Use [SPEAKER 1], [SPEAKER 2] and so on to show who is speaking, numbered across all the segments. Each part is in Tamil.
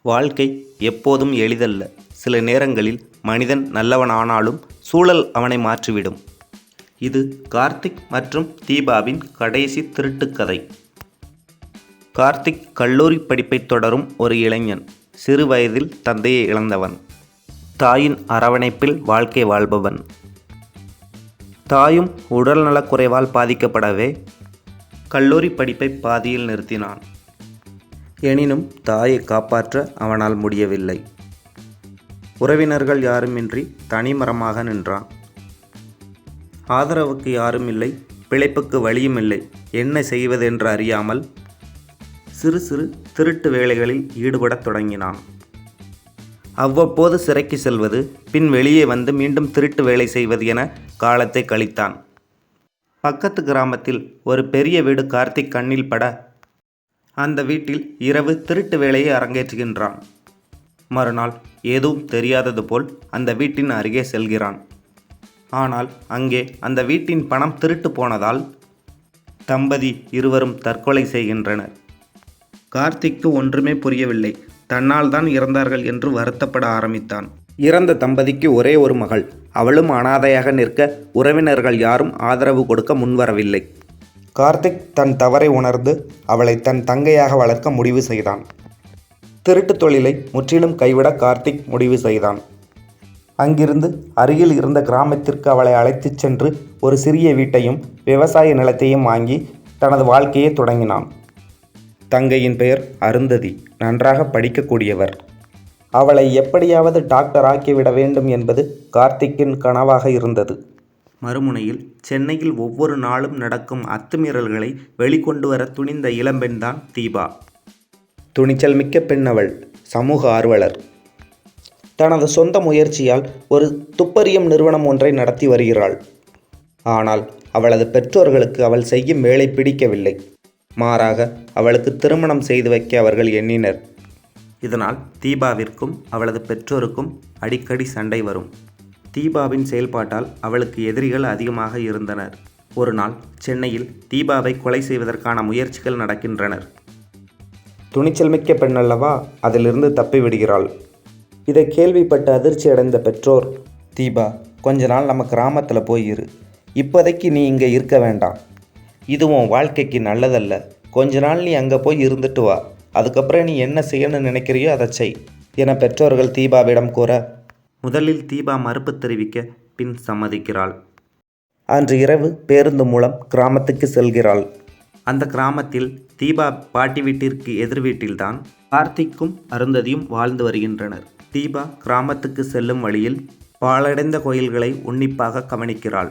[SPEAKER 1] வாழ்க்கை எப்போதும் எளிதல்ல. சில நேரங்களில் மனிதன் நல்லவனானாலும் சூழல் அவனை மாற்றிவிடும். இது கார்த்திக் மற்றும் தீபாவின் கடைசி திருட்டுக் கதை. கார்த்திக் கல்லூரி படிப்பை தொடரும் ஒரு இளைஞன். சிறு வயதில் தந்தையை இழந்தவன். தாயின் அரவணைப்பில் வாழ்க்கை வாழ்பவன். தாயும் உடல்நலக்குறைவால் பாதிக்கப்படவே கல்லூரி படிப்பை பாதியில் நிறுத்தினான். எனினும் தாயை காப்பாற்ற அவனால் முடியவில்லை. உறவினர்கள் யாருமின்றி தனிமரமாக நின்றான். ஆதரவுக்கு யாரும் இல்லை, பிழைப்புக்கு வழியும் இல்லை. என்ன செய்வதென்று அறியாமல் சிறு சிறு திருட்டு வேலைகளில் ஈடுபடத் தொடங்கினான். அவ்வப்போது சிறைக்கு செல்வது, பின் வெளியே வந்து மீண்டும் திருட்டு வேலை செய்வது என காலத்தை கழித்தான். பக்கத்து கிராமத்தில் ஒரு பெரிய வீடு கார்த்திக் கண்ணில் பட அந்த வீட்டில் இரவு திருட்டு வேலையை அரங்கேற்றுகின்றான். மறுநாள் எதுவும் தெரியாதது போல் அந்த வீட்டின் அருகே செல்கிறான். ஆனால் அங்கே அந்த வீட்டின் பணம் திருட்டு போனதால் தம்பதி இருவரும் தற்கொலை செய்கின்றனர். கார்த்திக்கு ஒன்றுமே புரியவில்லை. தன்னால் தான் இறந்தார்கள் என்று வருத்தப்பட ஆரம்பித்தான். இறந்த தம்பதிக்கு ஒரே ஒரு மகள். அவளும் அனாதையாக நிற்க உறவினர்கள் யாரும் ஆதரவு கொடுக்க முன்வரவில்லை. கார்த்திக் தன் தவறை உணர்ந்து அவளை தன் தங்கையாக வளர்க்க முடிவு செய்தான். திருட்டு தொழிலை முற்றிலும் கைவிட கார்த்திக் முடிவு செய்தான். அங்கிருந்து அருகில் இருந்த கிராமத்திற்கு அவளை அழைத்துச் சென்று ஒரு சிறிய வீட்டையும் விவசாய நிலத்தையும் வாங்கி தனது வாழ்க்கையை தொடங்கினான். தங்கையின் பெயர் அருந்ததி. நன்றாக படிக்கக்கூடியவர். அவளை எப்படியாவது டாக்டர் ஆக்கிவிட வேண்டும் என்பது கார்த்திக்கின் கனவாக இருந்தது. மறுமுனையில் சென்னையில் ஒவ்வொரு நாளும் நடக்கும் அத்துமீறல்களை வெளிக்கொண்டு வர துணிந்த இளம்பெண்தான் தீபா. துணிச்சல் மிக்க பெண் அவள். சமூக ஆர்வலர். தனது சொந்த முயற்சியால் ஒரு துப்பறியும் நிறுவனம் ஒன்றை நடத்தி வருகிறாள். ஆனால் அவளது பெற்றோர்களுக்கு அவள் செய்யும் வேலை பிடிக்கவில்லை. மாறாக அவளுக்கு திருமணம் செய்து வைக்க அவர்கள் எண்ணினர். இதனால் தீபாவிற்கும் அவளது பெற்றோருக்கும் அடிக்கடி சண்டை வரும். தீபாவின் செயல்பாட்டால் அவளுக்கு எதிரிகள் அதிகமாக இருந்தனர். ஒரு நாள் சென்னையில் தீபாவை கொலை செய்வதற்கான முயற்சிகள் நடக்கின்றனர். துணிச்சல் மிக்க பெண் அல்லவா, அதிலிருந்து தப்பிவிடுகிறாள். இதை கேள்விப்பட்டு அதிர்ச்சி அடைந்த பெற்றோர், தீபா கொஞ்ச நாள் நம்ம கிராமத்தில் போய் இரு. இப்போதைக்கு நீ இங்கே இருக்க வேண்டாம். இதுவும் வாழ்க்கைக்கு நல்லதல்ல. கொஞ்ச நாள் நீ அங்கே போய் இருந்துட்டு வா. அதுக்கப்புறம் நீ என்ன செய்யணும்னு நினைக்கிறியோ அதை செய் என பெற்றோர்கள் தீபாவிடம் கூற, முதலில் தீபா மறுப்பு தெரிவிக்க பின் சம்மதிக்கிறாள். அன்று இரவு பேருந்து மூலம் கிராமத்துக்கு செல்கிறாள். அந்த கிராமத்தில் தீபா பாட்டி வீட்டிற்கு எதிர் வீட்டில்தான் கார்த்திக்கும் அருந்ததியும் வாழ்ந்து வருகின்றனர். தீபா கிராமத்துக்கு செல்லும் வழியில் பாழடைந்த கோயில்களை உன்னிப்பாக கவனிக்கிறாள்.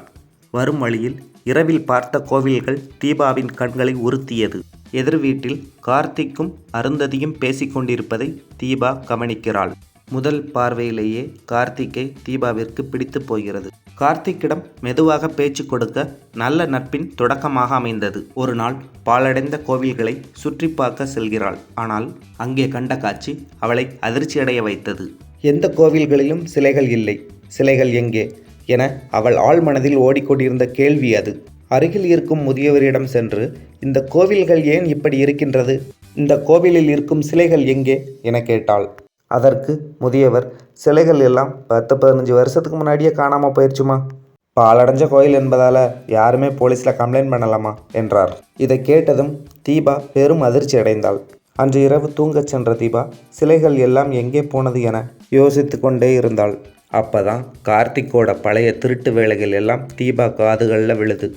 [SPEAKER 1] வரும் வழியில் இரவில் பார்த்த கோவில்கள் தீபாவின் கண்களை உறுத்தியது. எதிர் வீட்டில் கார்த்திக்கும் அருந்ததியும் பேசிக்கொண்டிருப்பதை தீபா கவனிக்கிறாள். முதல் பார்வையிலேயே கார்த்திக்கை தீபாவிற்கு பிடித்து போகிறது. கார்த்திக்கிடம் மெதுவாக பேச்சு கொடுக்க நல்ல நட்பின் தொடக்கமாக அமைந்தது. ஒரு நாள் பாழடைந்த கோவில்களை சுற்றி பார்க்க செல்கிறாள். ஆனால் அங்கே கண்ட காட்சி அவளை அதிர்ச்சியடைய வைத்தது. எந்த கோவில்களிலும் சிலைகள் இல்லை. சிலைகள் எங்கே என அவள் ஆழ்மனதில் ஓடிக்கொண்டிருந்த கேள்வி அது. அருகில் இருக்கும் முதியவரிடம் சென்று, இந்த கோவில்கள் ஏன் இப்படி இருக்கின்றது? இந்த கோவிலில் இருக்கும் சிலைகள் எங்கே என கேட்டாள். அதற்கு முதியவர், சிலைகள் எல்லாம் 10-15 வருஷத்துக்கு முன்னாடியே காணாமல் போயிடுச்சுமா. பாலடைஞ்ச கோயில் என்பதால் யாருமே போலீஸில் கம்ப்ளைண்ட் பண்ணலாமா என்றார். இதை கேட்டதும் தீபா பெரும் அதிர்ச்சி அடைந்தாள். அன்று இரவு தூங்கச் சென்ற தீபா சிலைகள் எல்லாம் எங்கே போனது என யோசித்து கொண்டே இருந்தாள். அப்போதான் கார்த்திக்கோட பழைய திருட்டு வேலைகள் எல்லாம் தீபா காதுகளில் விழுது.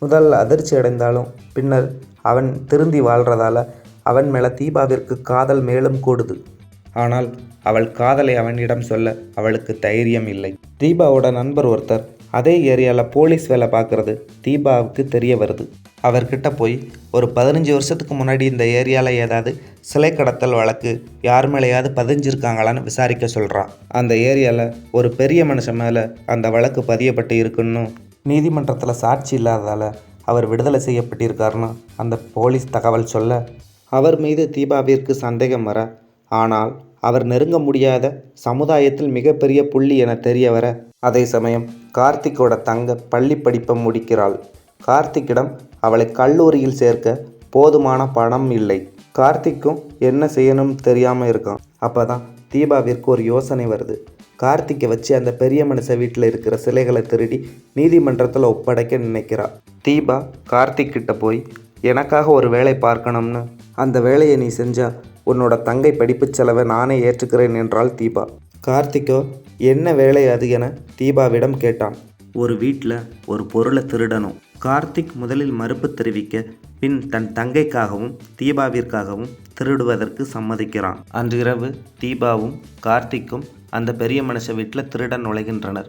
[SPEAKER 1] முதல் அதிர்ச்சி அடைந்தாலும் பின்னர் அவன் திருந்தி வாழ்கிறதால அவன் மேலே தீபாவிற்கு காதல் மேலும் கூடுது. ஆனால் அவள் காதலை அவனிடம் சொல்ல அவளுக்கு தைரியம் இல்லை. தீபாவோட நண்பர் ஒருத்தர் அதே ஏரியாவில் போலீஸ் வேலை பார்க்குறது தீபாவுக்கு தெரிய வருது. அவர்கிட்ட போய், ஒரு 15 வருஷத்துக்கு முன்னாடி இந்த ஏரியாவில் ஏதாவது சிலை கடத்தல் வழக்கு யார் மேலேயாவது பதிஞ்சிருக்காங்களான்னு விசாரிக்க சொல்கிறான். அந்த ஏரியாவில் ஒரு பெரிய மனுஷன் மேலே அந்த வழக்கு பதியப்பட்டு இருக்குன்னு நீதிமன்றத்தில் சாட்சி இல்லாததால் அவர் விடுதலை செய்யப்பட்டிருக்காருன்னு அந்த போலீஸ் தகவல் சொல்ல, அவர் மீது தீபாவிற்கு சந்தேகம் வர, ஆனால் அவர் நெருங்க முடியாத சமுதாயத்தில் மிகப்பெரிய புள்ளி என தெரிய வர, அதே சமயம் கார்த்திக்கோட தங்க பள்ளி படிப்பை முடிக்கிறாள். கார்த்திக்கிடம் அவளை கல்லூரியில் சேர்க்க போதுமான பணம் இல்லை. கார்த்திக்கும் என்ன செய்யணும்னு தெரியாமல் இருக்கான். அப்போ தான் தீபாவிற்கு ஒரு யோசனை வருது. கார்த்திக்கை வச்சு அந்த பெரிய மனுஷ வீட்டில் இருக்கிற சிலைகளை திருடி நீதிமன்றத்தில் ஒப்படைக்க நினைக்கிறா. தீபா கார்த்திக் கிட்ட போய், எனக்காக ஒரு வேலை பார்க்கணும்னு, அந்த வேலையை நீ செஞ்சா உன்னோட தங்கை படிப்பு செலவை நானே ஏற்றுக்கிறேன் என்றாள் தீபா. கார்த்திக்கோ என்ன வேலை அது என தீபாவிடம் கேட்டான். ஒரு வீட்டில் ஒரு பொருளை திருடணும். கார்த்திக் முதலில் மறுப்பு தெரிவிக்க, பின் தன் தங்கைக்காகவும் தீபாவிற்காகவும் திருடுவதற்கு சம்மதிக்கிறான். அன்றிரவு தீபாவும் கார்த்திக்கும் அந்த பெரிய மனுஷ வீட்டில் திருட நுழைகின்றனர்.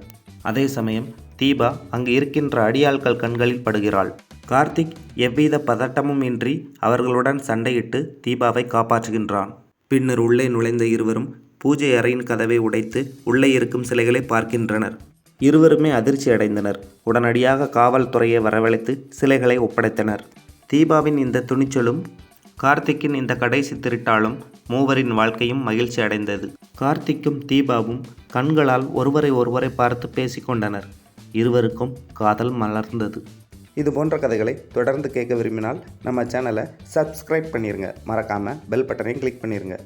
[SPEAKER 1] அதே சமயம் தீபா அங்கு இருக்கின்ற அடியாட்கள் கண்களில் படுகிறாள். கார்த்திக் எவ்வித பதட்டமும் இன்றி அவர்களுடன் சண்டையிட்டு தீபாவை காப்பாற்றுகின்றான். பின்னர் உள்ளே நுழைந்த இருவரும் பூஜை அறையின் கதவை உடைத்து உள்ளே இருக்கும் சிலைகளை பார்க்கின்றனர். இருவருமே அதிர்ச்சி அடைந்தனர். உடனடியாக காவல்துறையை வரவழைத்து சிலைகளை ஒப்படைத்தனர். தீபாவின் இந்த துணிச்சலும் கார்த்திக்கின் இந்த கடைசி திருட்டாலும் மூவரின் வாழ்க்கையும் மகிழ்ச்சி அடைந்தது. கார்த்திக்கும் தீபாவும் கண்களால் ஒருவரை பார்த்து பேசிக்கொண்டனர். இருவருக்கும் காதல் மலர்ந்தது. இது போன்ற கதைகளை தொடர்ந்து கேட்க விரும்பினால் நம்ம சேனலை சப்ஸ்கிரைப் பண்ணிடுங்க. மறக்காமல் பெல் பட்டனையும் கிளிக் பண்ணிடுங்க.